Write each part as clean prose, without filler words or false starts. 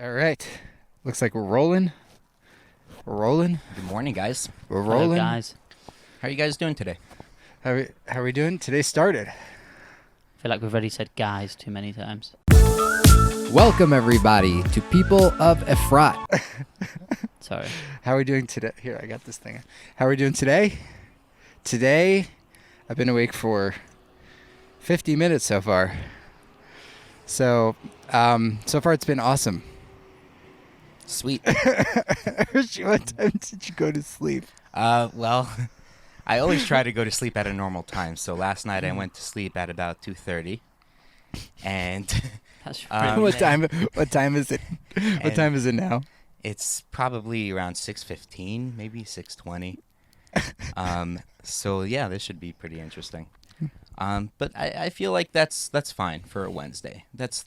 All right. Looks like we're rolling. We're rolling. Good morning, guys. We're Hello, rolling. guys. How are you guys doing today? How are we doing? Today started. I feel like we've already said guys too many times. Welcome, everybody, to People of Efrat. Sorry. How are we doing today? Here, I got this thing. How are we doing today? Today, I've been awake for 50 minutes so far. So far it's been awesome. Sweet. What time did you go to sleep? Well, I always try to go to sleep at a normal time. So last night I went to sleep at about 2:30, and That's What time is it? What time is it now? it's probably around 6:15, maybe 6:20. So yeah, this should be pretty interesting. But I feel like that's fine for a Wednesday. That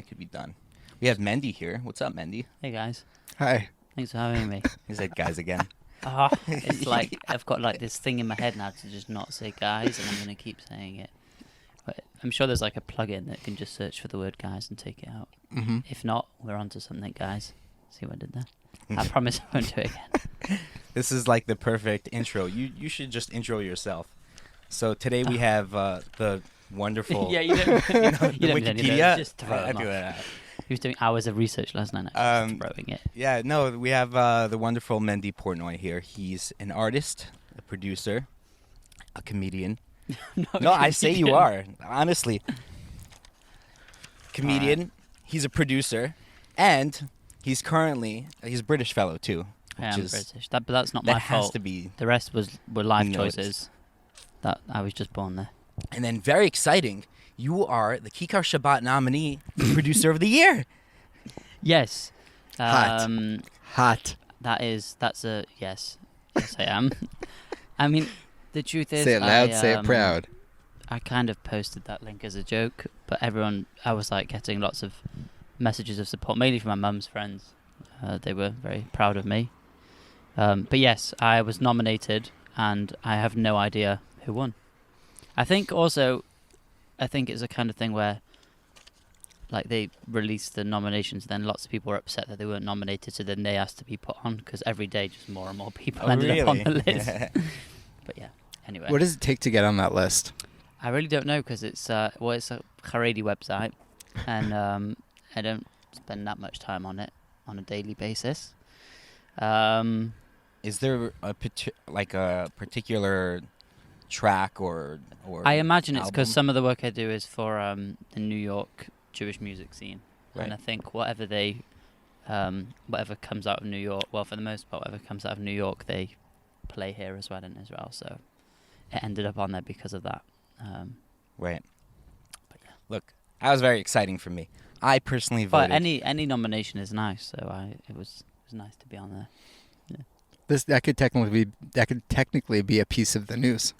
could be done. We have Mendy here. What's up, Mendy? Hey, guys. Hi. Thanks for having me. He said guys again. It's like I've got like this thing in my head now to just not say guys, and I'm going to keep saying it. But I'm sure there's like a plugin that can just search for the word guys and take it out. Mm-hmm. If not, we're onto something, guys. See what I did there? I promise I won't do it again. This is like the perfect intro. You should just intro yourself. So today we have the wonderful Yeah, you don't the need any of Wikipedia. those, just throw I them do off. that. He was doing hours of research last night, actually, just throwing it. Yeah, no, we have the wonderful Mendy Portnoy here. He's an artist, a producer, a comedian. No, I say you are. Honestly. Comedian, he's a producer, and he's a British fellow too. I am which is, British. But that's not that my has fault. to be. The rest were life noticed. choices. That I was just born there. And then very exciting, you are the Kikar Shabbat nominee for Producer of the Year. Yes. Hot. Hot. That's a yes. Yes, I am. I mean, the truth is, Say it loud, say it proud. I kind of posted that link as a joke, but I was like getting lots of messages of support, mainly from my mum's friends. They were very proud of me. But yes, I was nominated, and I have no idea who won. I think it's a kind of thing where, like, they released the nominations, then lots of people were upset that they weren't nominated, so then they asked to be put on, because every day just more and more people ended up on the list. But yeah, anyway. What does it take to get on that list? I really don't know, because it's a Haredi website, and I don't spend that much time on it on a daily basis. Is there a particular track or I imagine it's album? because some of the work I do is for the New York Jewish music scene, Right. and I think whatever comes out of New York, well, for the most part, whatever comes out of New York, they play here as well in Israel. So it ended up on there because of that. Right. But yeah. Look, that was very exciting for me. I personally voted. But any nomination is nice, so it was nice to be on there. That could technically be a piece of the news.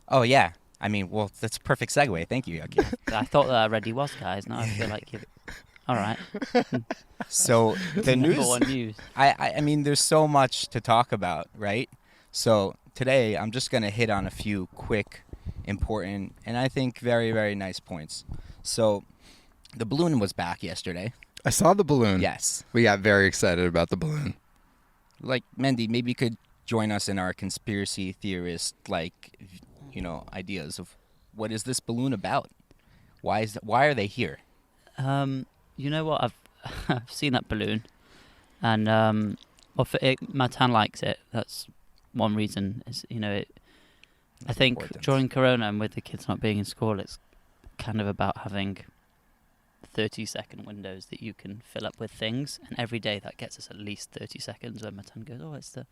Oh yeah. I mean, well, that's a perfect segue. Thank you, Yogi. I thought that already was, guys. Now I feel like you're all right. So the Number news. one news. I mean, there's so much to talk about, right? So today I'm just gonna hit on a few quick, important, and I think very, very nice points. So the balloon was back yesterday. I saw the balloon. Yes. We got very excited about the balloon. Like, Mendy, maybe you could join us in our conspiracy theorist, ideas of what is this balloon about? Why are they here? You know what? I've seen that balloon, and Matan likes it. That's one reason. Is I think important. during Corona and with the kids not being in school, it's kind of about having 30-second windows that you can fill up with things, and every day that gets us at least 30 seconds where Matan goes, oh, it's the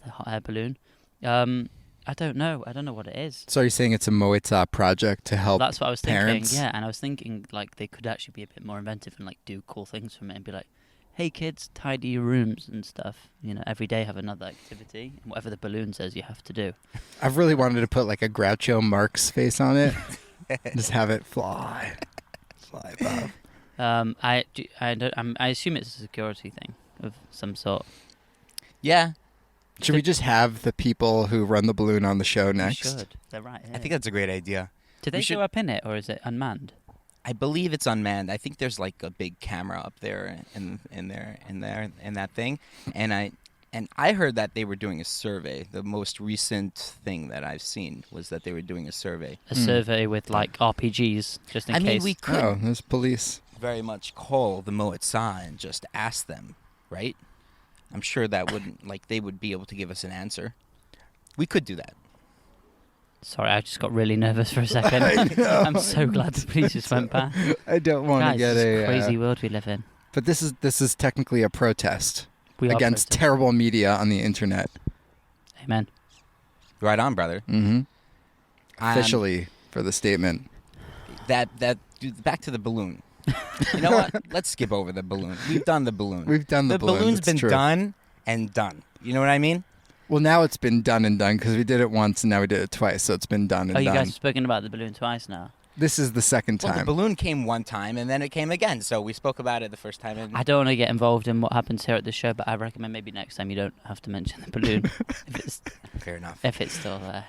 hot air balloon. I don't know what it is. So you're saying it's a Moitza project to help That's what I was parents? thinking, yeah, and I was thinking like they could actually be a bit more inventive and like do cool things from it and be like, hey kids, tidy your rooms and stuff. Every day have another activity, and whatever the balloon says you have to do. I've really wanted to put like a Groucho Marx face on it. Just have it fly above. I assume it's a security thing of some sort. Yeah, Should we just have the people who run the balloon on the show next? We should. They're right here. I think that's a great idea. Do they we should- go up in it, or is it unmanned? I believe it's unmanned. I think there's like a big camera up there in that thing, and I heard that they were doing a survey. The most recent thing that I've seen was that they were doing a survey. A survey with like RPGs, just in I case. mean, we could Oh, there's police. very much call the Moetza and just ask them, right? I'm sure that wouldn't they would be able to give us an answer. We could do that. Sorry, I just got really nervous for a second. I'm so glad the police just went past. I don't want Guys, to get it's a a crazy world we live in. But this is technically a protest We are against protesting. terrible media on the internet. Amen. Right on, brother. Mm-hmm. Officially for the statement. Back to the balloon. You know what? Let's skip over the balloon. We've done the balloon. We've done the balloon. balloon's It's been true. done and done. You know what I mean? Well, now it's been done and done because we did it once and now we did it twice, so it's been done and Oh, you done. guys have spoken about the balloon twice now. This is the second Well, the time. balloon came one time and then it came again. So we spoke about it the first time. And I don't want to get involved in what happens here at the show, but I recommend maybe next time you don't have to mention the balloon fair enough. if it's still there.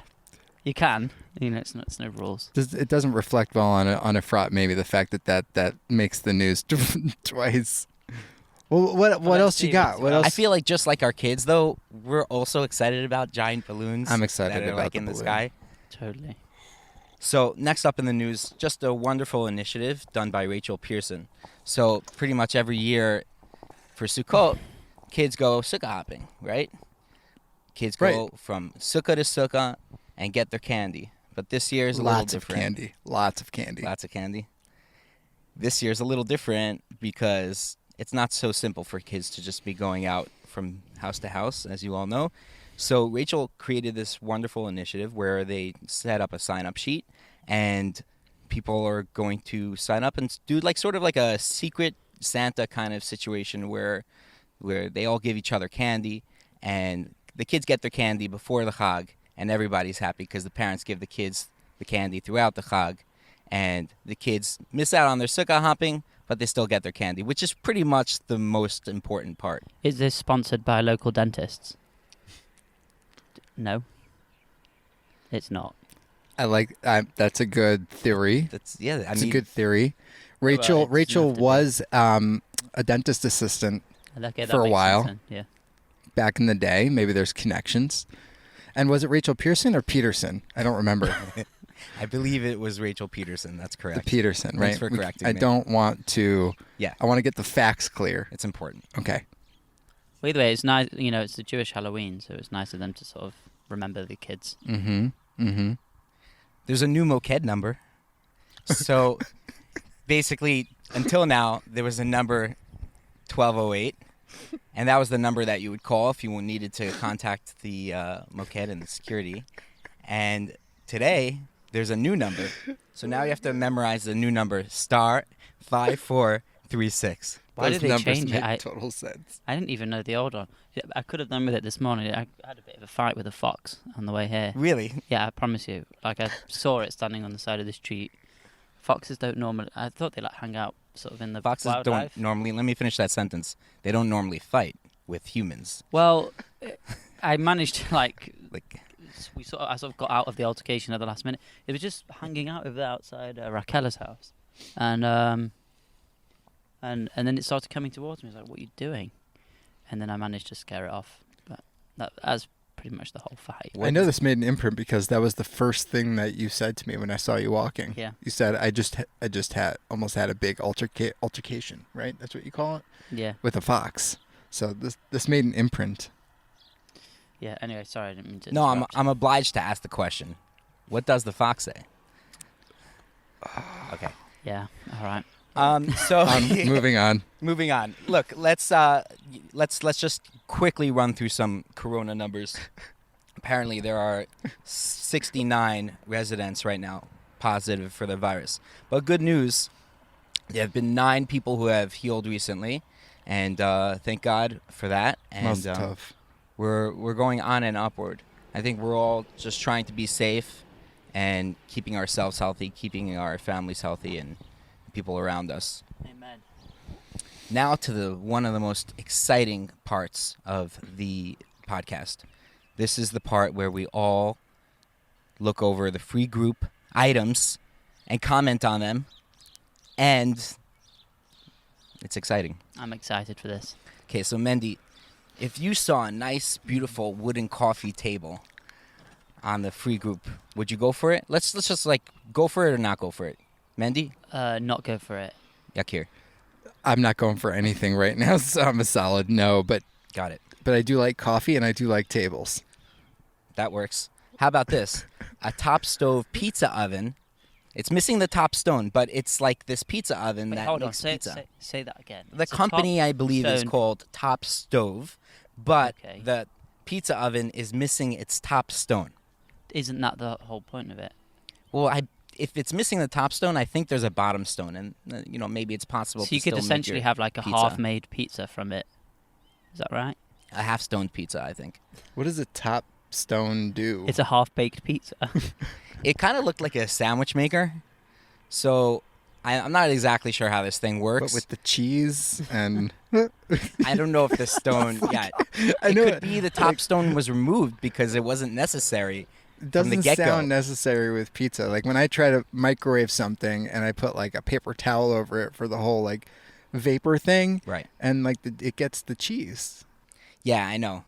You can. You know, it's no rules. It doesn't reflect well on Efrat, maybe the fact that makes the news twice. Well, what let's else see, you got? let's see What what else? I feel like just like our kids, though, we're also excited about giant balloons. I'm excited that are, about like the in the balloon. sky. Totally. So next up in the news, just a wonderful initiative done by Rachel Pearson. So pretty much every year for Sukkot, kids go sukkah hopping, right? Kids go from sukkah to sukkah and get their candy. But this year is a little Lots of different. candy. Lots of candy. Lots of candy. This year's a little different because it's not so simple for kids to just be going out from house to house, as you all know. So Rachel created this wonderful initiative where they set up a sign-up sheet, and people are going to sign up and do sort of like a secret Santa kind of situation where they all give each other candy, and the kids get their candy before the Chag, and everybody's happy because the parents give the kids the candy throughout the Chag, and the kids miss out on their sukkah hopping, but they still get their candy, which is pretty much the most important part. Is this sponsored by local dentists? No. It's not. I like. That's a good theory. That's I It's mean, a good theory. Well, Rachel it doesn't Rachel have to be. was a dentist assistant Okay, that For a makes while. sense then, yeah. back in the day. Maybe there's connections. And was it Rachel Pearson or Peterson? I don't remember. I believe it was Rachel Peterson. That's The correct. Peterson, right? Thanks for correcting I me. don't want to. Yeah. I want to get the facts clear. It's important. Okay. Well, either way, it's nice. You know, it's the Jewish Halloween, so it's nice of them to sort of remember the kids. Mm-hmm. Mm-hmm. There's a new Moked number. So basically, until now, there was a number 1208, and that was the number that you would call if you needed to contact the Moked and the security. And today, there's a new number. So now you have to memorize the new number, *5436. Why Those did they numbers change it? make total sense. I didn't even know the old one. Yeah, I could have done with it this morning. I had a bit of a fight with a fox on the way here. Really? Yeah, I promise you. Like, I saw it standing on the side of the street. Foxes don't normally... I thought they, hang out sort of in the Foxes wildlife. don't normally... Let me finish that sentence. They don't normally fight with humans. Well, I managed to, Like, I sort of got out of the altercation at the last minute. It was just hanging out over there outside Raquel's house. And then it started coming towards me. I was like, what are you doing? And then I managed to scare it off. But that's pretty much the whole fight. I know this made an imprint because that was the first thing that you said to me when I saw you walking. Yeah. You said I just almost had a big altercation, right? That's what you call it, Yeah. with a fox. So this made an imprint. Yeah, anyway, sorry, I didn't mean to no, interrupt. I'm obliged to ask the question. What does the fox say? Okay. Yeah, all right. So Moving on. moving on. Look, let's just quickly run through some corona numbers. Apparently, there are 69 residents right now positive for the virus. But good news, there have been 9 people who have healed recently, and thank God for that. And That's tough. we're going on and upward. I think we're all just trying to be safe and keeping ourselves healthy, keeping our families healthy, and people around us. Amen. Now to one of the most exciting parts of the podcast. This is the part where we all look over the free group items and comment on them and it's exciting. I'm excited for this. Okay, so Mendy, if you saw a nice, beautiful wooden coffee table on the free group, would you go for it? Let's just like go for it or not go for it. Mendy? Not go for it. Yakir. I'm not going for anything right now, so I'm a solid no. But Got it. I do like coffee and I do like tables. That works. How about this? A top stove pizza oven. It's missing the top stone, but it's like this pizza oven Wait, that hold on. makes Say, pizza. say that again. The It's a company, top I believe, is stone- called Top Stove, but Okay. the pizza oven is missing its top stone. Isn't that the whole point of it? Well, if it's missing the top stone, I think there's a bottom stone, and maybe it's possible. So you to could still make essentially your have like a pizza. half-made pizza from it. Is that right? A half-stoned pizza, I think. What does a top stone do? It's a half-baked pizza. It kind of looked like a sandwich maker, so I'm not exactly sure how this thing works. But with the cheese and I don't know if the stone. Yeah, I it know could be the top stone was removed because it wasn't necessary. it doesn't get-go. sound necessary with pizza. Like when I try to microwave something and I put like a paper towel over it for the whole like vapor thing, Right. and like it gets the cheese. Yeah, I know.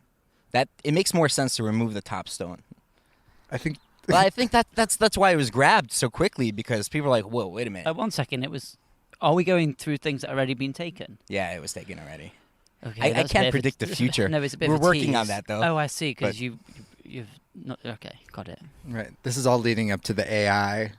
That it makes more sense to remove the top stone. I think But I think that's why it was grabbed so quickly because people are like, "Whoa, wait a minute." 1 second, it was. Are we going through things that have already been taken? Yeah, it was taken already. Okay, I that's a can't bit of a- predict the future. No, it's a bit We're of a working on tease. that, though. Oh, I see. But- Because you've not. Okay, got it. right. This is all leading up to the AI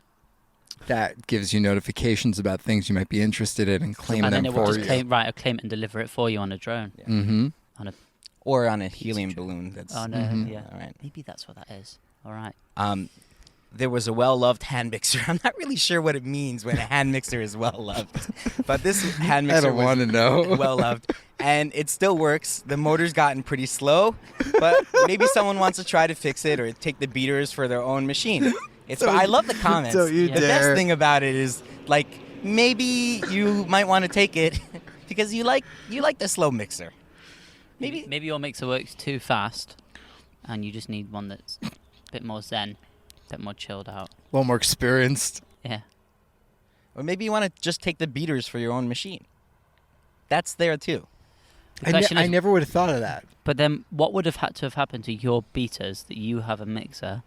that gives you notifications about things you might be interested in and claim And them then it will for just you. claim it and deliver it for you on a drone. Mm-hmm. On a. Or on a helium balloon. That's Oh no, Mhm. yeah. all right. Maybe that's what that is. All right. There was a well-loved hand mixer. I'm not really sure what it means when a hand mixer is well-loved, but this hand I mixer don't want to was know. well-loved, and it still works. The motor's gotten pretty slow, but maybe someone wants to try to fix it or take the beaters for their own machine. I love the comments. So you Yeah. The best dare. thing about it is like maybe you might want to take it because you like the slow mixer. Maybe your mixer works too fast, and you just need one that's a bit more zen, a bit more chilled out. A little more experienced. Yeah. Or maybe you want to just take the beaters for your own machine. That's there too. The question I is, never would have thought of that. but then what would have had to have happened to your beaters that you have a mixer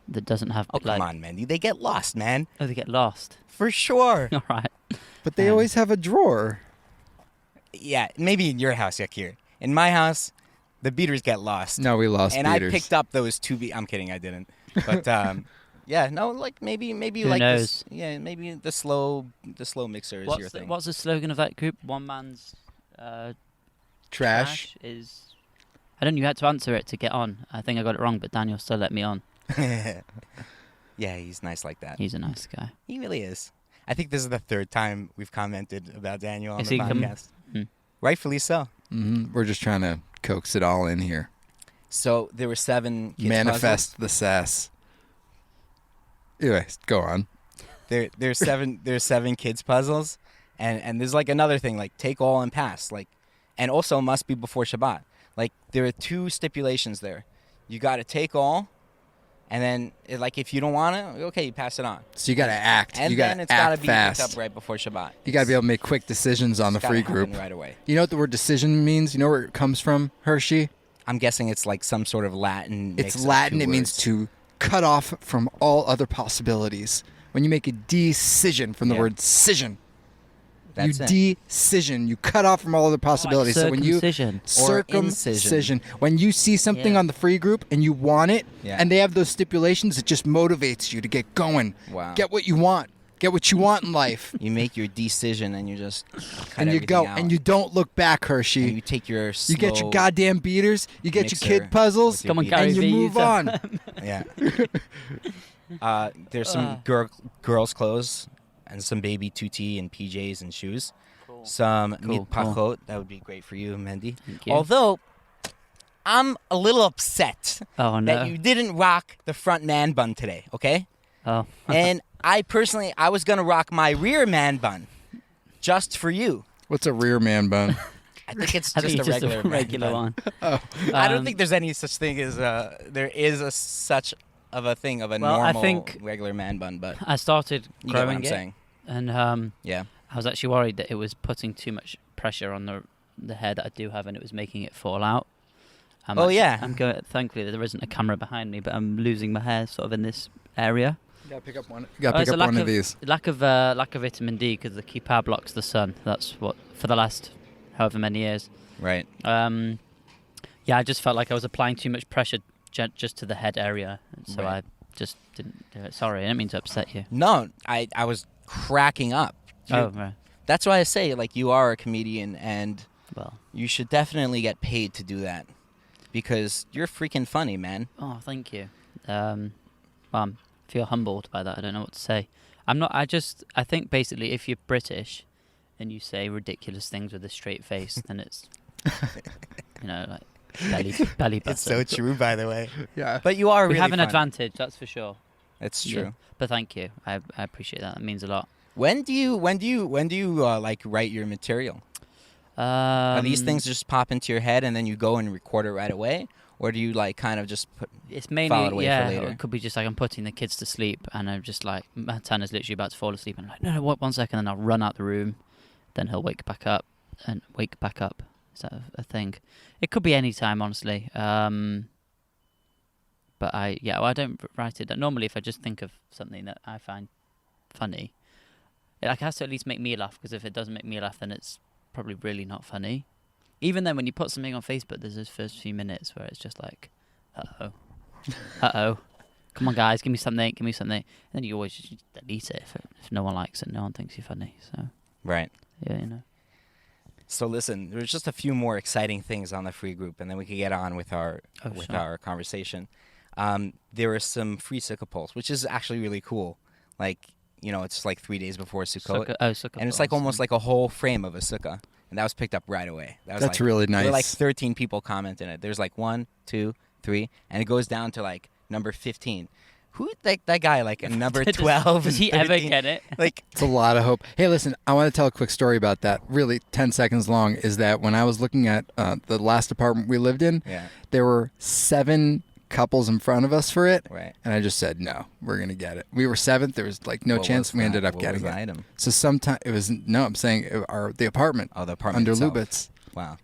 that doesn't have? Oh, like, come on, Mendy. They get lost, man. Oh, they get lost. For sure. All right. But they always have a drawer. Yeah, maybe in your house, Yakir. In my house, the beaters get lost. No, we lost and beaters. I picked up those two I'm kidding, I didn't. But yeah, no, like maybe you Who like knows? this. Yeah, maybe the slow mixer is your thing. What's the slogan of that group? One man's Trash. is. I don't know. You had to answer it to get on. I think I got it wrong, but Daniel still let me on. Yeah, he's nice like that. He's a nice guy. He really is. I think this is the third time we've commented about Daniel on Is the he podcast. Hmm. Rightfully so. We're just trying to coax it all in here. So there were 7 kids Manifest the sass. Anyways, go on. There's 7 kids puzzles, and there's like another thing like take all and pass and also must be before Shabbat. Like there are 2 stipulations there. You got to take all, and then if you don't want it, okay, you pass it on. So you got to act. And you got then to it's got to act be picked fast. up right before Shabbat. You got to be able to make quick decisions on the It's gotta free happen group. right away. You know what the word decision means? You know where it comes from, Hershey? I'm guessing it's like some sort of Latin. mix It's of Latin. 2 It means words. to cut off from all other possibilities. When you make a decision from the Yeah. word decision, That's it. decision. You cut off from all other possibilities. So when you Circumcision. Or circumcision, when you see something Yeah. on the free group and you want it, Yeah. and they have those stipulations, it just motivates you to get going. Wow. Get what you want. Get what you want in life. You make your decision and you just cut And you everything go, out. and you don't look back, Hershey. And you take your You get your slow- goddamn beaters. You get your mixer kid puzzles, with your Come on, beaters. Gary and you Vee, move you on. Yeah. There's some girls' clothes and some baby tutti and PJs and shoes. Some Cool, mitpachot. That would be great for you, Mendy. Thank you. Although, I'm a little upset Oh no. that you didn't rock the front man bun today, okay? Oh. And I was going to rock my rear man bun just for you. What's a rear man bun? I think it's I think just a it's regular, man regular bun. one. I don't Um, think there's any such thing as there is such of a thing of a Well, I normal think- regular man bun, but I started you get what growing I'm it. saying. And Yeah. I was actually worried that it was putting too much pressure on the hair that I do have, and it was making it fall out. I'm going. Thankfully, there isn't a camera behind me, but I'm losing my hair sort of in this area. You gotta pick up one. You gotta pick up one of these. Lack of vitamin D because the kippah blocks the sun. That's what for the last however many years. Right. Yeah, I just felt like I was applying too much pressure just to the head area, so Right. I just didn't do it. Sorry, I didn't mean to upset you. No, I was cracking up. Right. That's why I say, like, you are a comedian, and Well, you should definitely get paid to do that because you're freaking funny, man. oh, thank you. Well, I feel humbled by that. I don't know what to say. I'm not. I think basically, if you're British and you say ridiculous things with a straight face, then it's, like belly button. It's so true, by the way. Yeah. But you are We really have an funny. advantage, that's for sure. It's Yeah. true. But thank you. I appreciate that. That means a lot. When do you like write your material? Are these things just pop into your head and then you go and record it right away, or do you like kind of just put? It's file it mainly away for yeah. later? Or it could be just like I'm putting the kids to sleep, and I'm just like Tanner's literally about to fall asleep, and I'm like, no, what? 1 second, and I'll run out the room. Then he'll wake back up. Is that a thing? It could be any time, honestly. But I don't write it. Normally, if I just think of something that I find funny, it like has to at least make me laugh. Because if it doesn't make me laugh, then it's probably really not funny. Even then, when you put something on Facebook, there's those first few minutes where it's just like, uh oh, come on guys, give me something. And then you always just delete it if no one likes it, no one thinks you're funny. So Right. yeah, So listen, there's just a few more exciting things on the free group, and then we can get on with our sure. our conversation. There are some free sukkah poles, which is actually really cool. Like, it's like 3 days before Sukkot, Sukkah and it's like balls. almost like a whole frame of a sukkah, and that was picked up right away. That was That's like, really there were like nice. 13 people commenting it. There's like 1, 2, 3, and it goes down to like number 15. Who that guy like a number 12? Does he and ever 13? get it? Like, It's a lot of hope. Hey, listen, I want to tell a quick story about that. Really, 10 seconds long. Is that when I was looking at the last apartment we lived in, yeah, there were 7 couples in front of us for it, right. and I just said no, we're gonna get it. We were 7th. There was like no What chance. was We ended that? up What getting was the it. item? So sometime it was I'm saying the apartment. Oh, the apartment under itself. Lubitz, Wow,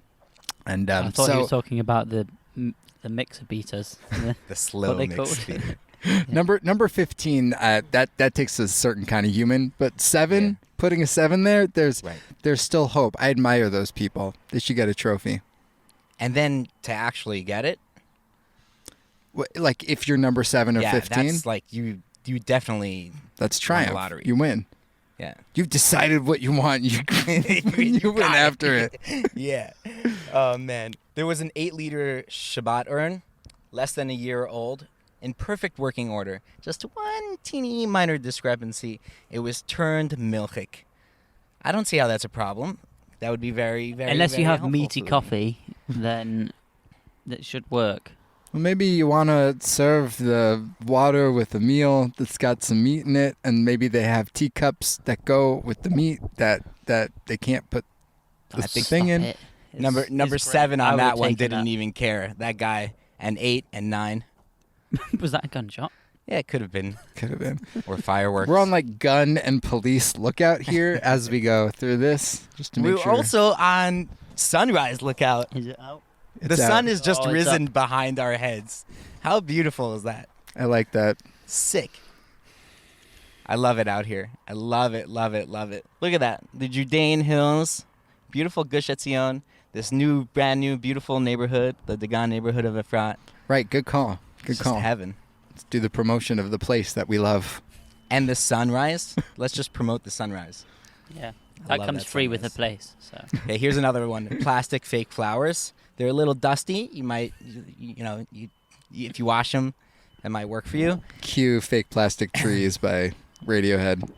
and I thought so he was talking about the mixer beaters. the slow they mix called? speed. number 15. That takes a certain kind of human, but 7. Yeah. Putting a 7 there, there's Right. still hope. I admire those people. They should get a trophy. And then to actually get it, Like if you're number 7 or 15, that's like you definitely that's triumph. lottery. You win. yeah. You've decided what you want. You win got after it. Yeah. Oh man, there was an 8-liter Shabbat urn, less than a year old, in perfect working order. Just one teeny minor discrepancy. It was turned milchik. I don't see how that's a problem. That would be very, very Unless very you have helpful meaty for me. coffee, then that should work. Well, maybe you want to serve the water with a meal that's got some meat in it, and maybe they have teacups that go with the meat that they can't put the I think- thing in. Stop it. Number It's great. 7 I on would've that one taken didn't even care. That guy. And 8 and 9. that. Was that a gunshot? Yeah, it could have been. Could have been. Or fireworks. We're on like gun and police lookout here as we go through this, just to make We're sure. also on sunrise lookout. Is it out? The It's sun out. is just Oh, it's risen behind our heads. How beautiful is that? I like that. Sick. I love it out here. I love it, love it, love it. Look at that. The Judean Hills. Beautiful Gush Etzion. This brand new, beautiful neighborhood. The Dagan neighborhood of Efrat. Right. Good call. Good It's call. just heaven. Let's do the promotion of the place that we love. And the sunrise. Let's just promote the sunrise. Yeah. I That love comes that free with the sunrise. place. So Okay, here's another one. Plastic fake flowers. They're a little dusty. You might, if you wash them, that might work for you. Cue Fake Plastic Trees by Radiohead.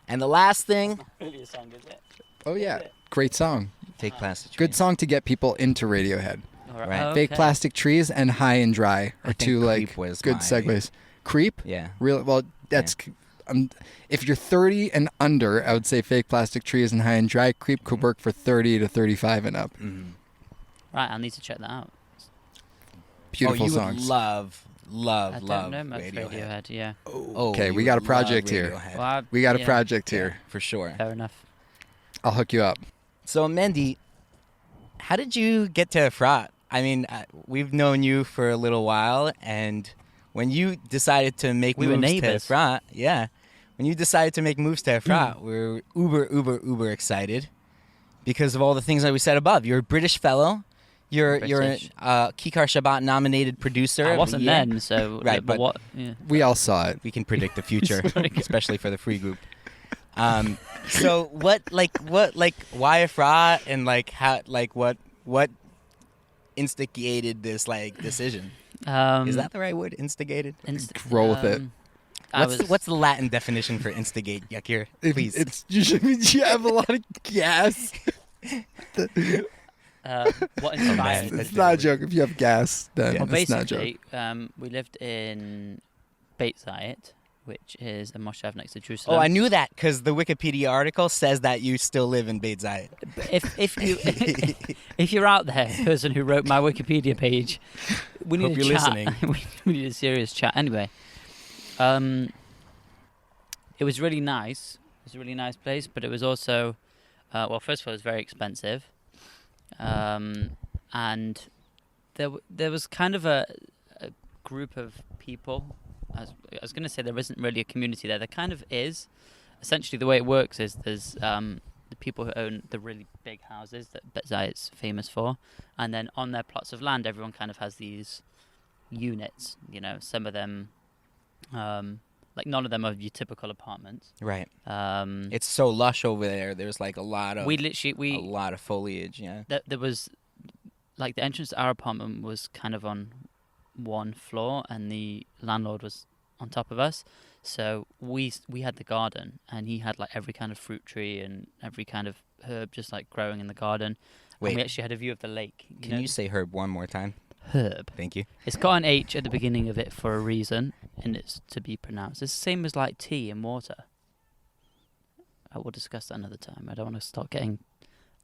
And the last thing, really a song, is it? Oh, yeah. Great song. fake plastic. Good trees. song to get people into Radiohead. Right. Oh, Fake okay. Plastic Trees and High and Dry I are think two like Creep was good my- segues. Creep? Yeah. Real well, that's if you're 30 and under, I would say Fake Plastic Trees and High and Dry. Creep could work for 30 to 35 and up. Mm-hmm. Right, I'll need to check that out. Beautiful you songs. would love I don't know much Radiohead. Yeah. Oh, Okay, you we got a love project here. Radiohead. Well, We got a yeah, project here. For sure. Fair enough. I'll hook you up. So, Mendy, how did you get to Efrat? I mean, we've known you for a little while, and when you decided to make We were moves to neighbors. Efrat, when you decided to make moves to Efrat, we were uber excited because of all the things that we said above. You're a British fellow. You're a British. Kikar Shabbat nominated producer. I of the wasn't year. then, so Right, but but- what? Yeah. We all saw it. We can predict the future, especially for the free group. So why Efrat, and what instigated this decision? Is that the right word? Instigated? Roll with it. What's the Latin definition for instigate, Yakir? Please. It's usually means you have a lot of gas. what inspired? man. It's not a joke. If you have gas, then Well, it's not a joke. basically, we lived in Beit Zayit, which is a moshav next to Jerusalem. Oh, I knew that because the Wikipedia article says that you still live in Beit Zayit. If you if you're out there, person who wrote my Wikipedia page, we need Hope a you're chat. listening. we need a serious chat. Anyway, it was really nice. It was a really nice place, but it was also, well, first of all, it was very expensive, and there was kind of a group of people. I was going to say there isn't really a community there. There kind of is. Essentially, the way it works is there's the people who own the really big houses that Beit Zayit's famous for, and then on their plots of land, everyone kind of has these units. You know, some of them, like none of them are your typical apartments. Right. Um, It's so lush over there. There's a lot of we a lot of foliage. Yeah. there was like the entrance to our apartment was kind of on one floor, and the landlord was on top of us. So we had the garden, and he had like every kind of fruit tree and every kind of herb just like growing in the garden. Wait. And we actually had a view of the lake. Can you say herb one more time? herb? Thank you. It's got an H at the beginning of it for a reason, and it's to be pronounced. It's the same as like tea and water. I will discuss that another time. I don't want to start getting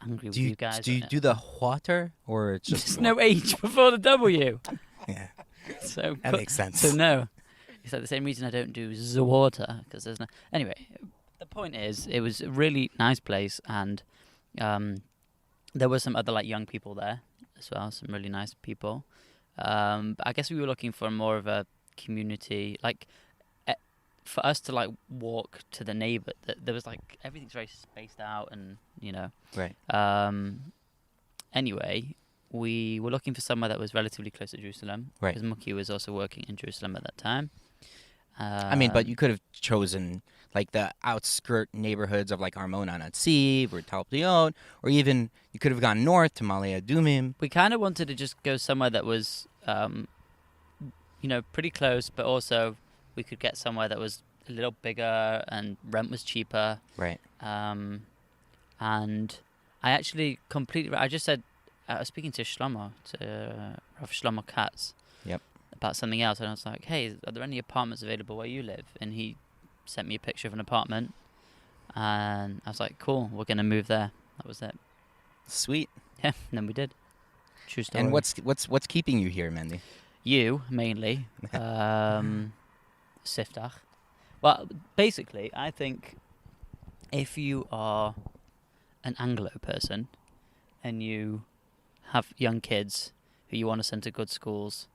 angry with you guys. Do you do the water or it's just There's no H before the W. Yeah, So that makes sense. So no, it's like the same reason I don't do the water, because there's no. Anyway, the point is, it was a really nice place, and there were some other like young people there as well, some really nice people. But I guess we were looking for more of a community, like for us to like walk to the neighbor. There was like everything's very spaced out, and you know. Right. Anyway, we were looking for somewhere that was relatively close to Jerusalem. Right. Because Muki was also working in Jerusalem at that time. I mean, but you could have chosen like the outskirt neighborhoods of like Armon Anatziv or Talpiot, or even you could have gone north to Male Adumim. We kind of wanted to just go somewhere that was, pretty close, but also we could get somewhere that was a little bigger and rent was cheaper. Right. And I actually I just said, I was speaking to Rav Shlomo Katz. Yep. About something else, and I was like, hey, are there any apartments available where you live? And he sent me a picture of an apartment, and I was like, cool, we're going to move there. That was it. Sweet. Yeah, and then we did. True story. And what's keeping you here, Mendy? You, mainly. Siftach. Well, basically, I think if you are an Anglo person and you have young kids who you want to send to good schools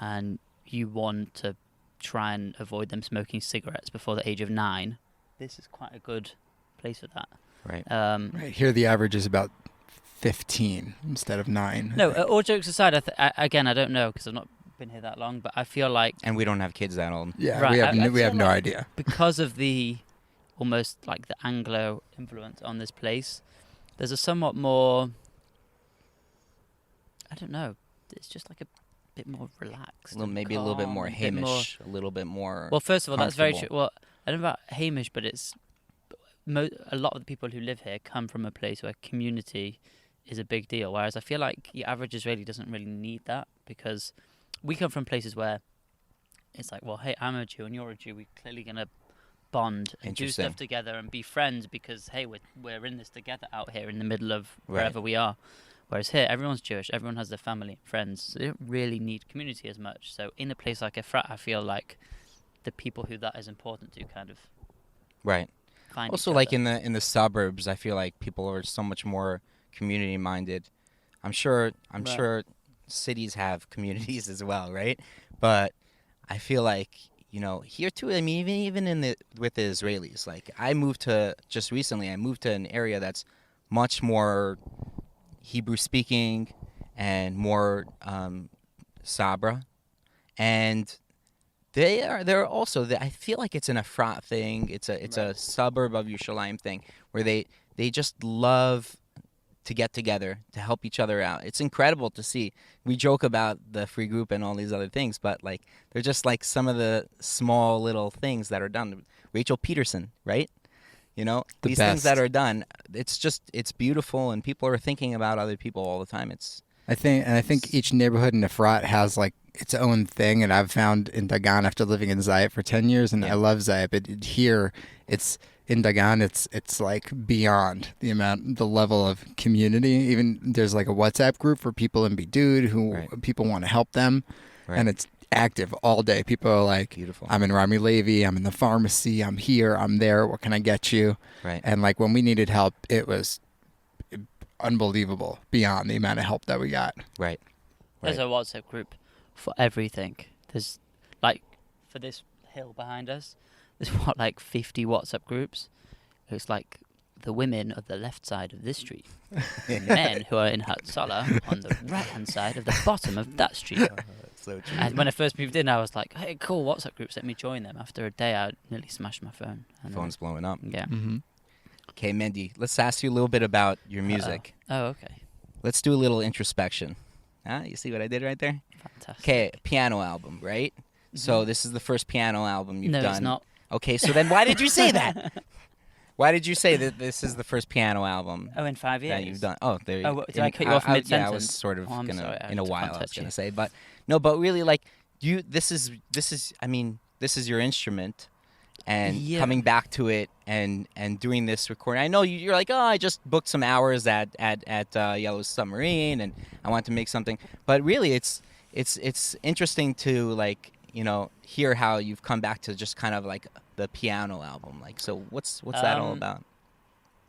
and you want to try and avoid them smoking cigarettes before the age of 9, this is quite a good place for that. Right. Right here, the average is about 15 instead of 9. No, all jokes aside, again, I don't know because I've not been here that long, but I feel like And we don't have kids that old. Yeah, Right, I we have feel no like- idea. because of the almost like the Anglo influence on this place, there's a somewhat more, I don't know, it's just like a bit more relaxed. Maybe a little bit calm, more a bit more- Hamish, a little bit more. Well, first of all, that's very true. comfortable. Well, I don't know about Hamish, but it's a lot of the people who live here come from a place where community is a big deal. Whereas I feel like your average Israeli doesn't really need that, because we come from places where it's like, well, hey, I'm a Jew and you're a Jew. We're clearly gonna bond and do Interesting. stuff together and be friends because hey, we're in this together out here in the middle of Right. wherever we are. Whereas here, everyone's Jewish, everyone has their family and friends, so they don't really need community as much. So in a place like Efrat, I feel like the people who that is important to kind of Right. find Also, each like other. in the suburbs, I feel like people are so much more community minded. I'm sure Right. cities have communities as well, right? But I feel like, here too, I mean, even in the with the Israelis, like I moved to just recently, I moved to an area that's much more Hebrew speaking and more Sabra, and they're also I feel like it's an Efrat thing. It's Right. a suburb of Yerushalayim thing where they just love to get together to help each other out. It's incredible to see. We joke about the free group and all these other things, but like they're just like some of the small little things that are done. Rachel Peterson, right? The These things that best. are done. It's beautiful, and people are thinking about other people all the time. I think each neighborhood in Efrat has like its own thing, and I've found in Dagan after living in Zayat for 10 years, and I Yeah, love Zayat, but here it's in Dagan, it's like beyond the level of community. Even there's like a WhatsApp group for people in Bidud who right, people want to help them, right. and it's active all day. People are like, Beautiful, I'm in Rami Levy, I'm in the pharmacy, I'm here, I'm there. What can I get you? right, And like when we needed help, it was unbelievable beyond the amount of help that we got. right, There's right. a WhatsApp group for everything. There's like for this hill behind us. There's what like 50 WhatsApp groups. It's like the women of the left side of this street, the men who are in Hatzalah on the right hand side of the bottom of that street. So true. And when I first moved in, I was like, "Hey, cool WhatsApp groups. Let me join them." After a day, I nearly smashed my phone. And Phone's blowing up. yeah. Mm-hmm. Okay, Mendy, let's ask you a little bit about your music. Oh, okay. Let's do a little introspection. You see what I did right there? Fantastic. Okay, piano album, right? So Mhm. this is the first piano album you've No, done. it's not. Okay, so then why did you say that? Why did you say that this is the first piano album Oh, in 5 years. that you've done? Oh, there. Oh, did I cut you off Yeah, I mid-sentence? was sort of Oh, I'm gonna sorry, I in a can't while. I was touch gonna you. say, but no, but really, like you. This is. I mean, this is your instrument, and Yeah. coming back to it and doing this recording. I know you're like, oh, I just booked some hours at Yellow Submarine, and I want to make something. But really, it's interesting to like hear how you've come back to just kind of like the piano album. Like, so what's that all about?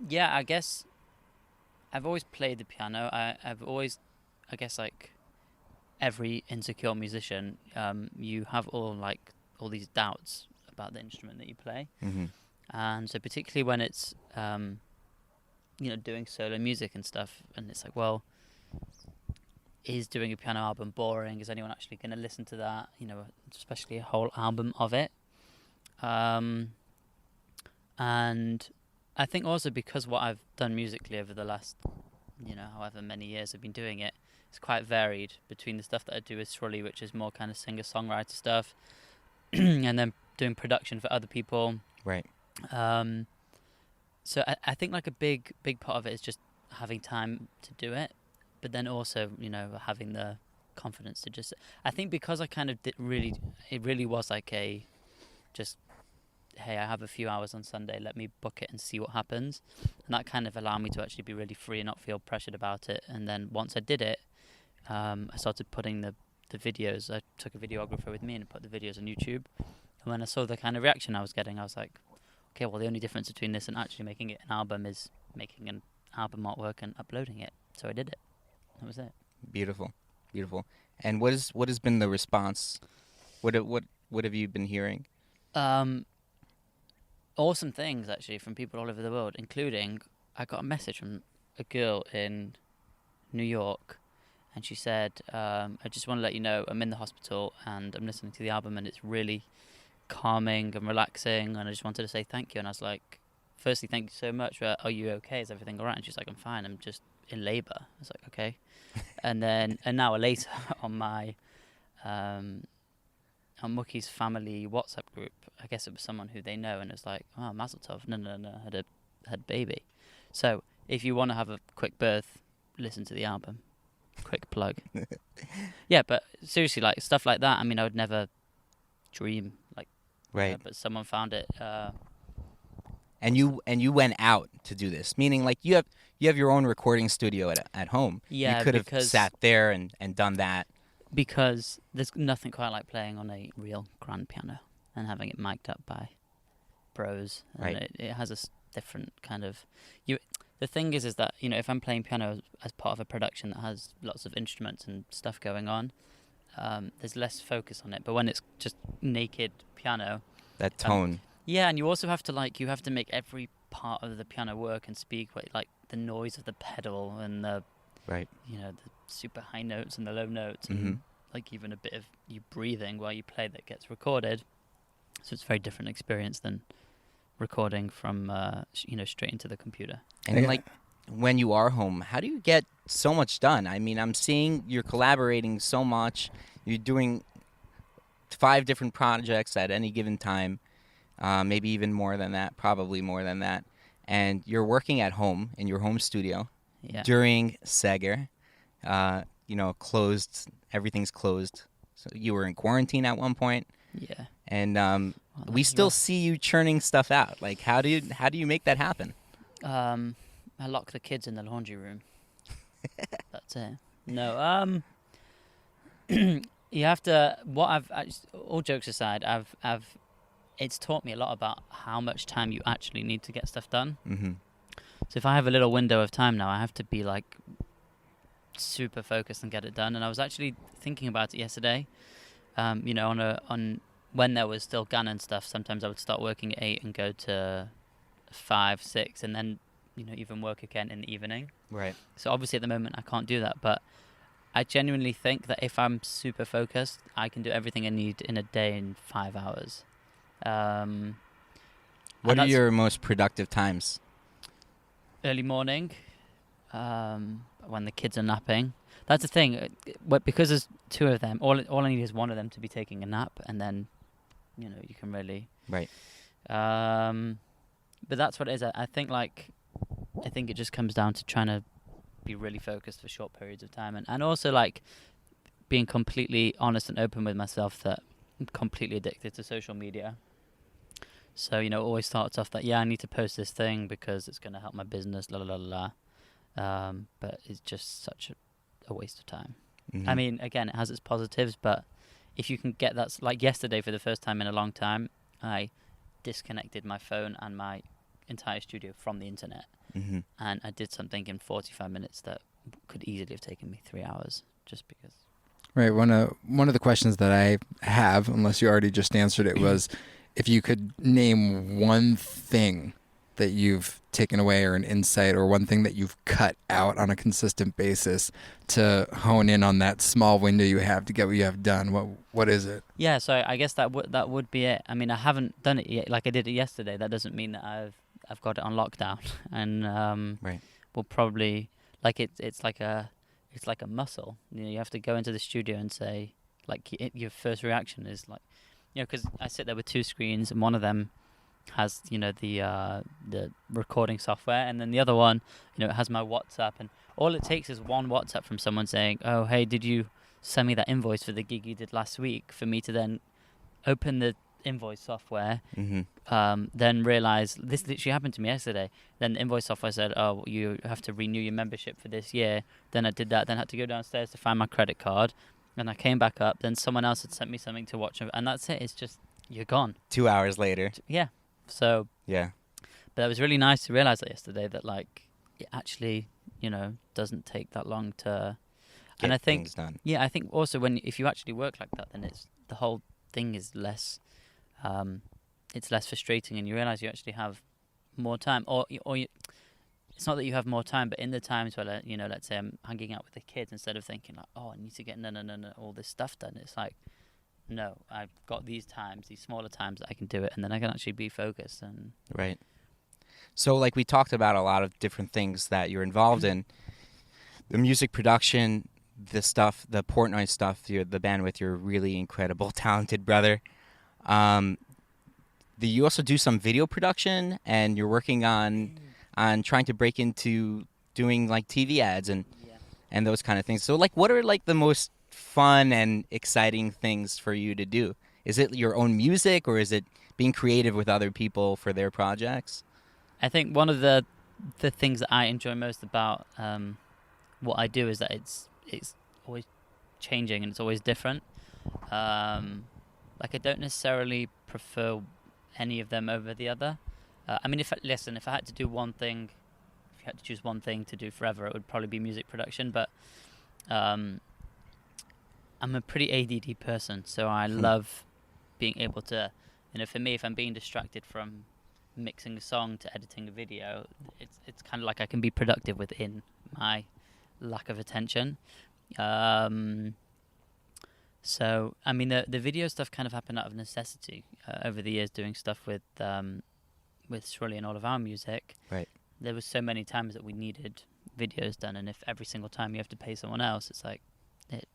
Yeah, I guess I've always played the piano. I've always, I guess, like every insecure musician, you have all these doubts about the instrument that you play, Mm-hmm. and so particularly when it's doing solo music and stuff, and it's like, well, is doing a piano album boring? Is anyone actually going to listen to that? Especially a whole album of it. And I think also because what I've done musically over the last, however many years I've been doing it, it's quite varied between the stuff that I do with Shrully, which is more kind of singer-songwriter stuff, and then doing production for other people. Right. So I think like a big part of it is just having time to do it, but then also, having the confidence to just, I think because I kind of it really was like hey, I have a few hours on Sunday, let me book it and see what happens. And that kind of allowed me to actually be really free and not feel pressured about it. And then once I did it, I started putting the videos. I took a videographer with me and put the videos on YouTube. And when I saw the kind of reaction I was getting, I was like, okay, well, the only difference between this and actually making it an album is making an album artwork and uploading it. So I did it. That was it. Beautiful. And what has been the response? What have you been hearing? Awesome things, actually, from people all over the world, including I got a message from a girl in New York, and she said, I just want to let you know I'm in the hospital and I'm listening to the album and it's really calming and relaxing, and I just wanted to say thank you. And I was like, firstly, thank you so much. Are you okay? Is everything all right? And she's like, I'm fine. I'm just in labor. I was like, okay. And then an hour later on my on Mookie's family WhatsApp group, I guess it was someone who they know, and it's like, oh, Mazel Tov, no, had a baby. So if you want to have a quick birth, listen to the album. Quick plug. Yeah, but seriously, like stuff like that. I mean, I would never dream like, Right. but someone found it. And you went out to do this, meaning like you have your own recording studio at home. Yeah, you could have because- sat there and done that. Because there's nothing quite like playing on a real grand piano and having it mic'd up by pros. And Right. it has a different kind of... The thing is that, if I'm playing piano as part of a production that has lots of instruments and stuff going on, there's less focus on it. But when it's just naked piano... That tone. Yeah, and you also have to you have to make every part of the piano work and speak, like the noise of the pedal and the... Right. the super high notes and the low notes, Mhm. and like even a bit of you breathing while you play that gets recorded. So it's a very different experience than recording from straight into the computer. And Yeah. like when you are home, how do you get so much done? I mean, I'm seeing you're collaborating so much. You're doing 5 different projects at any given time, maybe even more than that, probably more than that. And you're working at home in your home studio Yeah. during Seger. Closed. Everything's closed. So you were in quarantine at one point, Yeah. and Well, we that's still rough. see you churning stuff out. Like, how do you make that happen? I lock the kids in the laundry room. That's it. No. You have to. All jokes aside, it's taught me a lot about how much time you actually need to get stuff done. Mm-hmm. So if I have a little window of time now, I have to be like super focused and get it done. And I was actually thinking about it yesterday. On when there was still Gun and stuff, sometimes I would start working at 8 and go to 5, 6, and then even work again in the evening. Right. So obviously at the moment I can't do that, but I genuinely think that if I'm super focused, I can do everything I need in a day in 5 hours. What And are that's your most productive times? early morning, when the kids are napping. That's the thing. Because there's 2 of them, all I need is one of them to be taking a nap, and then, you can really. Right. But that's what it is. I think it just comes down to trying to be really focused for short periods of time, and also being completely honest and open with myself that I'm completely addicted to social media. So it always starts off that I need to post this thing because it's going to help my business, la la la la. But it's just such a waste of time. Mhm. I mean, again, it has its positives, but if you can get that, like yesterday for the first time in a long time, I disconnected my phone and my entire studio from the internet, Mhm. and I did something in 45 minutes that could easily have taken me 3 hours, just because. Right. One of the questions that I have, unless you already just answered it, was if you could name one thing that you've taken away, or an insight, or one thing that you've cut out on a consistent basis to hone in on that small window you have to get what you have done. What is it? Yeah, so I guess that would be it. I mean, I haven't done it yet. Like I did it yesterday. That doesn't mean that I've got it on lockdown, and Right. we'll probably it's like a muscle. You have to go into the studio and say, your first reaction is because I sit there with 2 screens, and one of them has the recording software, and then the other one it has my WhatsApp, and all it takes is one WhatsApp from someone saying, oh hey, did you send me that invoice for the gig you did last week, for me to then open the invoice software, Mhm. then realize this literally happened to me yesterday. Then the invoice software said, oh, you have to renew your membership for this year. Then I did that, then I had to go downstairs to find my credit card, and I came back up, then someone else had sent me something to watch, and that's it. It's just, you're gone. 2 hours later. Yeah. So, Yeah. but it was really nice to realize that yesterday, that it actually doesn't take that long to. Get And I think, things done. yeah, I think also if you actually work like that, then the whole thing is less, it's less frustrating, and you realize you actually have more time, it's not that you have more time, but in the times where let's say I'm hanging out with the kids, instead of thinking oh, I need to get all this stuff done, it's like, no, I've got these smaller times that I can do it, and then I can actually be focused. And Right. So, we talked about a lot of different things that you're involved in. The music production, the Portnoy stuff, the band with your really incredible, talented brother. You also do some video production, and you're working on trying to break into doing TV ads and those kind of things. So, what are the most fun and exciting things for you to do? Is it your own music, or is it being creative with other people for their projects? I think one of the things that I enjoy most about what I do is that it's always changing and it's always different. Like I don't necessarily prefer any of them over the other. I mean, if I had to do one thing, if you had to choose one thing to do forever, it would probably be music production. But I'm a pretty ADD person, so I love being able to, for me, if I'm being distracted from mixing a song to editing a video, it's kind of like I can be productive within my lack of attention. So I mean, the video stuff kind of happened out of necessity over the years, doing stuff with Shirley and all of our music. Right. There was so many times that we needed videos done, and if every single time you have to pay someone else, it's like it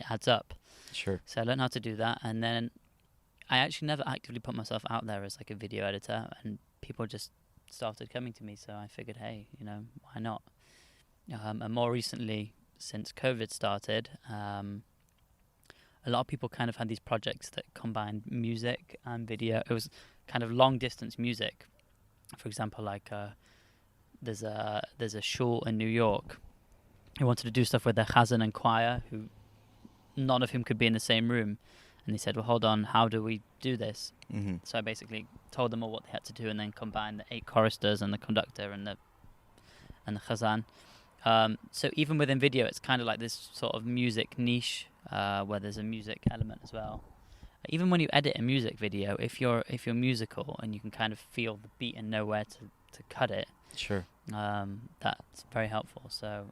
adds up. Sure. So I learned how to do that, and then I actually never actively put myself out there as like a video editor, and people just started coming to me. So I figured, hey, why not? And more recently, since COVID started, a lot of people kind of had these projects that combined music and video. It was kind of long distance music. For example, like there's a shul in New York who wanted to do stuff with their chazan and choir, who none of whom could be in the same room. And they said, well, hold on, how do we do this? Mm-hmm. So I basically told them all what they had to do, and then combined the 8 choristers and the conductor and the chazan. So even within video, it's kind of like this sort of music niche where there's a music element as well. Even when you edit a music video, if you're musical and you can kind of feel the beat and know where to cut it, Sure. that's very helpful. So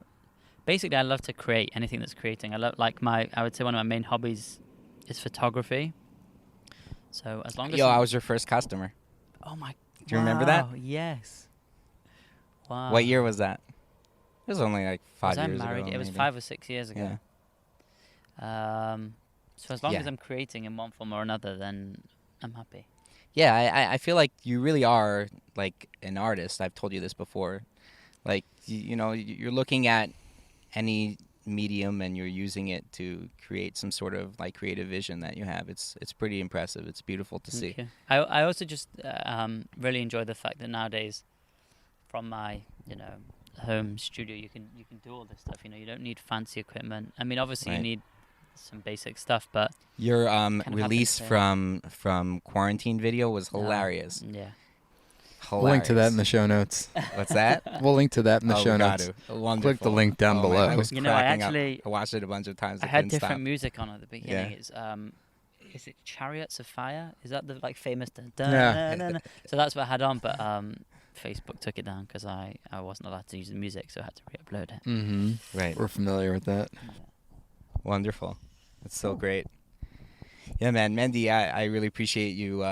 basically, I love to create anything that's creating. I would say one of my main hobbies is photography. So as long as I was your first customer. Oh my! Do you remember that? Yes. Wow. What year was that? It was only like 5 Was years I married? ago. It was maybe. 5 or 6 years ago. Yeah. So as long Yeah. as I'm creating in one form or another, then I'm happy. Yeah, I feel like you really are like an artist. I've told you this before. Like you're looking at any medium and you're using it to create some sort of like creative vision that you have. It's pretty impressive. It's beautiful to see. Thank you. I also just really enjoy the fact that nowadays, from my home studio, you can do all this stuff. You don't need fancy equipment. I mean, obviously Right. you need some basic stuff, but Your of release happens from quarantine video was hilarious. yeah. We'll link to that in the show notes. What's that? We'll link to that in the show we got notes. to. Wonderful. Click the link down man, below. I was I cracking up. actually I watched it a bunch of times. I I had couldn't different stop. music on at the beginning. Yeah. It's is it Chariots of Fire? Is that the like famous? Yeah. So that's what I had on, but Facebook took it down because I wasn't allowed to use the music, so I had to re-upload it. Mm-hmm. Right. We're familiar with that. Wonderful. That's so great. Yeah, man, Mendy, I really appreciate you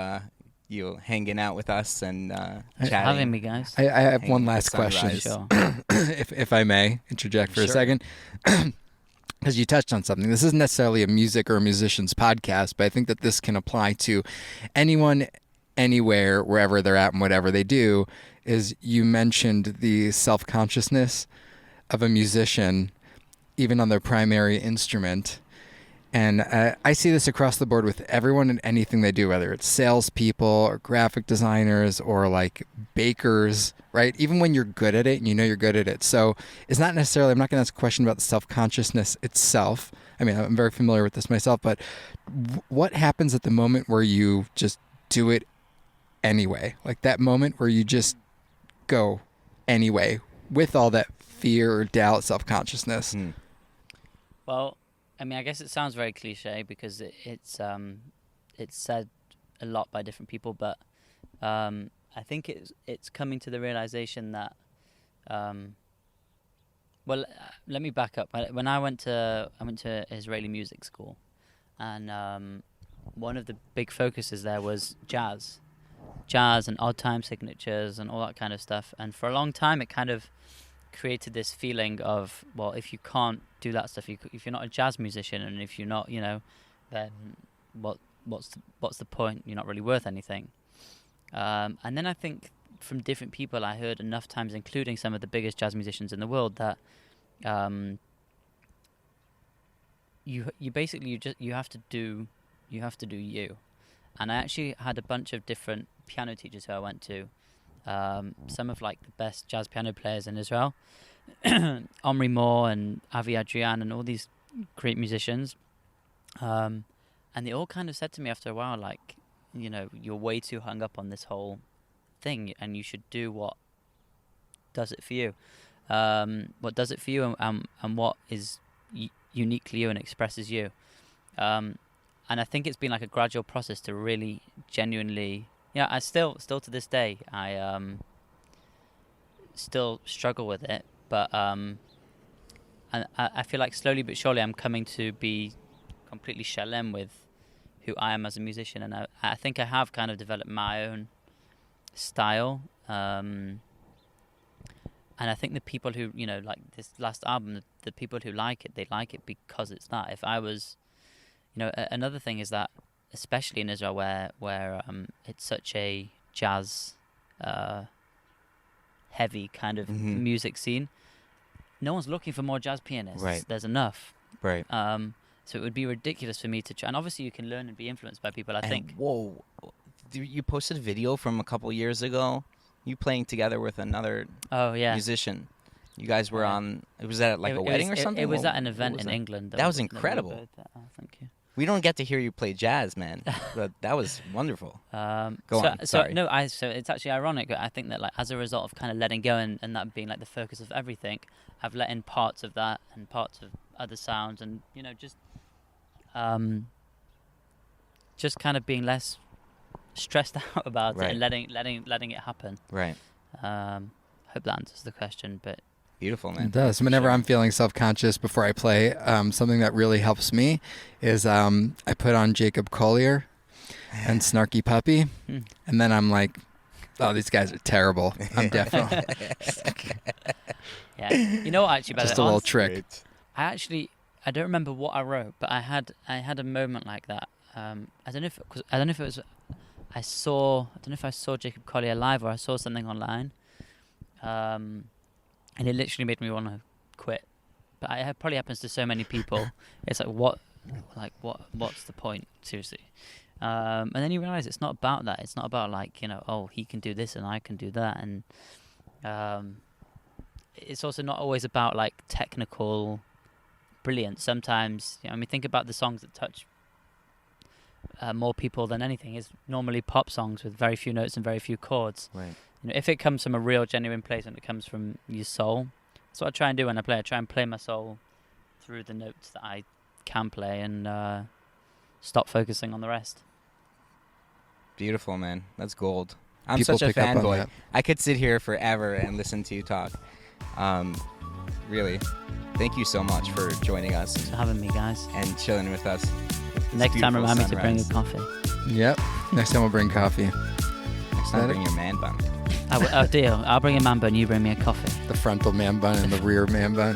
you hanging out with us and Thanks for chatting. having me, guys. I have Hanging one with last the question, sunrise. Sure. if I may interject for a Sure. second. Because you touched on something. This isn't necessarily a music or a musician's podcast, but I think that this can apply to anyone, anywhere, wherever they're at and whatever they do. Is you mentioned the self-consciousness of a musician, even on their primary instrument. And I see this across the board with everyone and anything they do, whether it's salespeople or graphic designers or like bakers, right? Even when you're good at it and you know you're good at it. So it's not necessarily, I'm not going to ask a question about the self-consciousness itself. I mean, I'm very familiar with this myself, but what happens at the moment where you just do it anyway? Like that moment where you just go anyway with all that fear, doubt, self-consciousness. Well, I mean, I guess it sounds very cliche because it's said a lot by different people, but I think it's coming to the realization that, let me back up. When I went to Israeli music school, and one of the big focuses there was jazz and odd time signatures and all that kind of stuff. And for a long time, it kind of created this feeling of, well, if you can't do that stuff, if you're not a jazz musician, and if you're not, then what's the point? You're not really worth anything. And then I think from different people I heard enough times, including some of the biggest jazz musicians in the world, that you basically have to do you. And I actually had a bunch of different piano teachers who I went to, some of like the best jazz piano players in Israel, Omri Moore and Avi Adrian and all these great musicians. And they all kind of said to me after a while, like, you know, you're way too hung up on this whole thing, and you should do what does it for you. What does it for you, and what is uniquely you and expresses you. And I think it's been like a gradual process to really genuinely, I still to this day, I still struggle with it, but and I feel like slowly but surely I'm coming to be completely shalem with who I am as a musician, and I think I have kind of developed my own style, and I think the people who, you know, like this last album, the people who like it, they like it because it's that. If I was, you know, another thing is that, especially in Israel where it's such a jazz heavy kind of music scene, no one's looking for more jazz pianists. Right. There's enough. Right. So it would be ridiculous for me to try. And obviously you can learn and be influenced by people, I think. Whoa. You posted a video from a couple years ago, you playing together with another musician. You guys were on, was that like a wedding or something? It was at an event in England. That was incredible. Thank you. We don't get to hear you play jazz, man. But that was wonderful. Go on. Sorry. So it's actually ironic. I think that, like, as a result of kind of letting go and that being like the focus of everything, I've let in parts of that and parts of other sounds, and, you know, just kind of being less stressed out about it and letting it happen. Right. Hope that answers the question, but. Beautiful, man. It does. Whenever I'm feeling self-conscious before I play, something that really helps me is I put on Jacob Collier and Snarky Puppy, and then I'm like, oh, these guys are terrible. I'm definitely... Yeah. You know what, actually, just a little trick. I don't remember what I wrote, but I had a moment like that. I don't know if I saw Jacob Collier live, or I saw something online. And it literally made me want to quit. But it probably happens to so many people. It's like, what's the point? Seriously. And then you realize it's not about that. It's not about, like, you know, oh, he can do this and I can do that. And it's also not always about, like, technical brilliance. Sometimes, you know, I mean, think about the songs that touch more people than anything. Is normally pop songs with very few notes and very few chords. Right. You know, if it comes from a real, genuine place and it comes from your soul, that's what I try and do when I play. I try and play my soul through the notes that I can play, and stop focusing on the rest. Beautiful, man. That's gold. I'm People such a pick up on fanboy. that. I could sit here forever and listen to you talk. Really, thank you so much for joining us Thanks for having me, guys. and chilling with us. This Next time, beautiful remind me to bring a sunrise. coffee. Yep. Next time we'll bring coffee. Next time, bring your man bun. Oh, deal. I'll bring a man bun, you bring me a coffee. The frontal man bun and the rear man bun.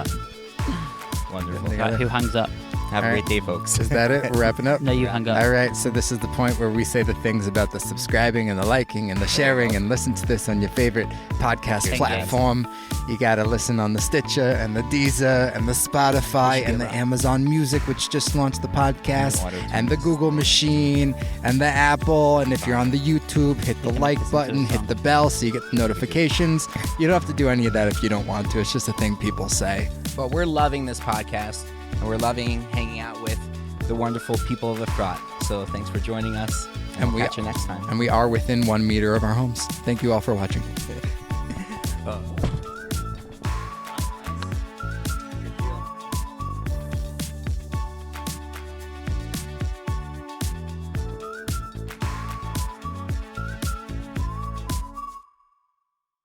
Wonderful. Yeah. Right, who hangs up? Have a All great right. day, folks. Is that it? We're wrapping up? No, you hang up. All right, so this is the point where we say the things about the subscribing and the liking and the sharing, and listen to this on your favorite podcast Thank you. platform. You got to listen on the Stitcher and the Deezer and the Spotify and the Amazon Music, which just launched the podcast, and the Google machine and the Apple. And if you're on the YouTube, hit the like button, hit the bell so you get the notifications. You don't have to do any of that if you don't want to. It's just a thing people say. But we're loving this podcast, and we're loving hanging out with the wonderful people of Efrat. So thanks for joining us, and we'll catch you next time. And we are within 1 meter of our homes. Thank you all for watching.